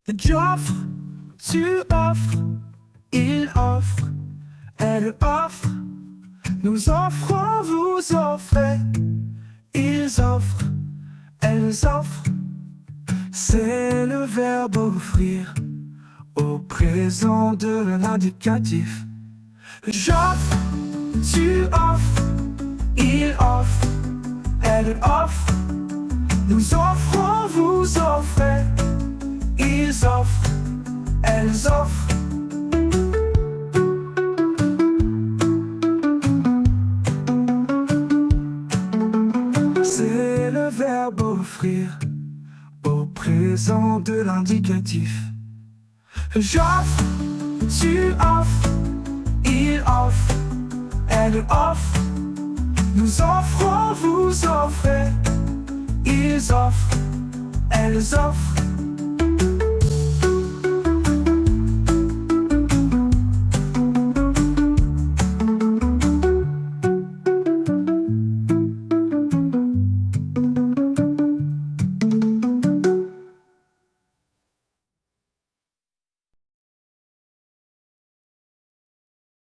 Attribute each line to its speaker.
Speaker 1: J'offre, tu offres, il offre, elle offre, nous offrons, vous offrez, ils offrent, elles offrent. C'est le verbe offrir au présent de l'indicatif. J'offre, tu offres, il offre, elle offre, nous offrons, vous offrez, ils offrent, elles offrent. C'est le verbe offrir au présent de l'indicatif. J'offre, tu offres, il offre, elle offre, nous offrons, vous offrez, ils offrent, elles offrent.